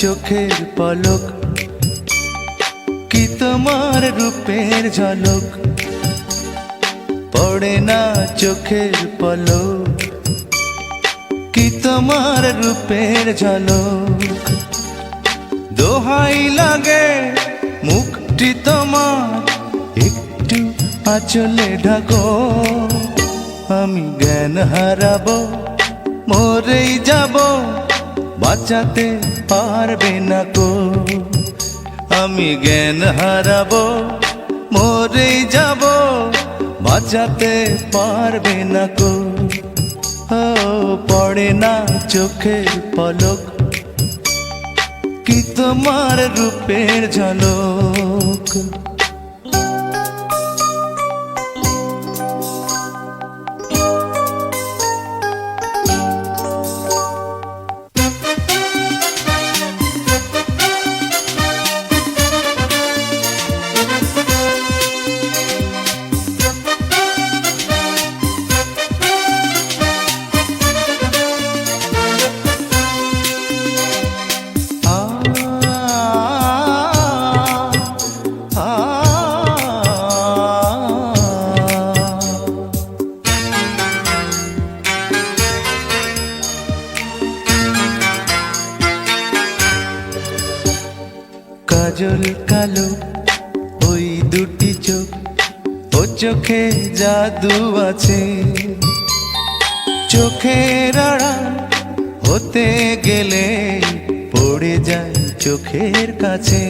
চোখের পলক, কি তোমার রূপের ঝলক, পড়ে না চোখের পলক, কি তোমার রূপের ঝলক। দোহাই লাগে মুখটি তোমার, একটু আঁচলে ঢাকো, আমি জ্ঞান হারাবো, মরেই যাব, বাঁচাতে পারবে না কো। আমি জ্ঞান হারাবো, মরেই যাব, বাঁচাতে পারবে না কো। ও পড়ে না চোখের পলক, কি তোমার রূপের ঝলক। কাজল কালো ওই দুটি চোখ, ও চোখে জাদু আছে, চোখের আড়াল হতে গেলে পড়ে যায় চোখের কাছে।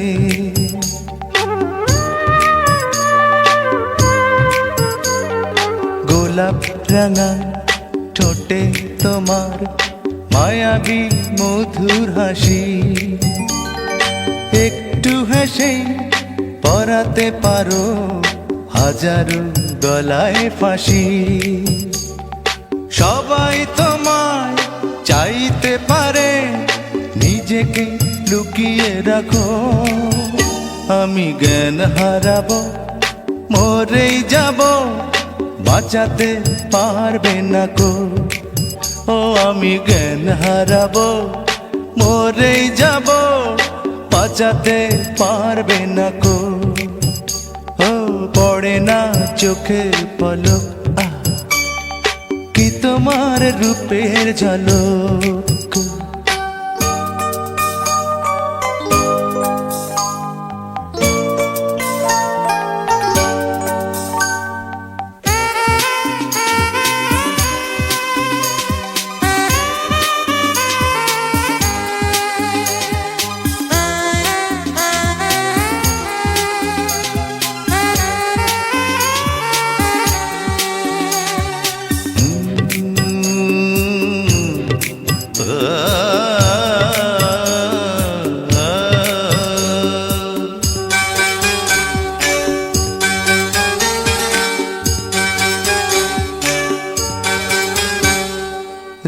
গোলাপ রাঙা ঠোঁটে তোমার মায়াবী মধুর হাসি, একটু হেসে পরাতে পারো হাজারো গলায় ফাঁসি। সবাই তোমায় চাইতে পারে, নিজেকে লুকিয়ে রাখো, আমি জ্ঞান হারাবো, মরেই যাব, বাঁচাতে পারবে না কো। ও আমি জ্ঞান হারাবো, মরেই যাব, বাঁচাতে পারবে না কো। ও পড়ে না চোখের পলক, কি তোমার রূপের ঝলক।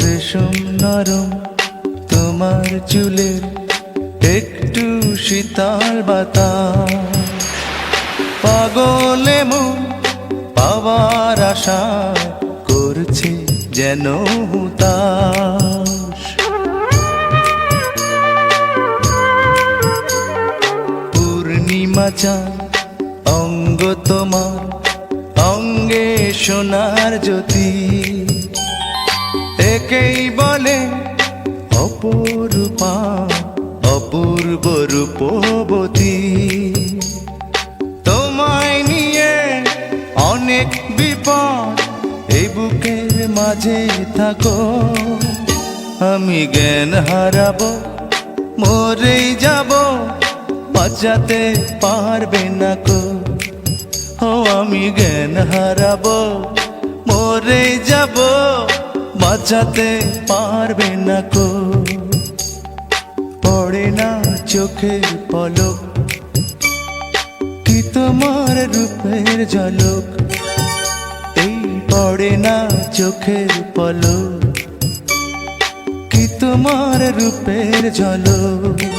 রেশম নরম তোমার চুলের, একটু শীতল বাতাস, পাগলে মন পাওয়ার আশা করছে যেন হুতাশ। পূর্ণিমা চাঁদ অঙ্গ তোমার, অঙ্গে সোনার জ্যোতি, একেই বলে অপরূপা অপূর্ব রূপবতী। তোমায় নিয়ে অনেক বিপদ, এই বুকের মাঝে থাকো, আমি জ্ঞান হারাবো, মরেই যাব, বাঁচাতে পারবে না কো। ও আমি জ্ঞান হারাবো, মরেই যাব, বাঁচাতে পারবে না কো। পড়ে না চোখের পলক, কি তোমার রূপের ঝলক, এই পড়ে না চোখের পলক, কি তোমার রূপের ঝলক।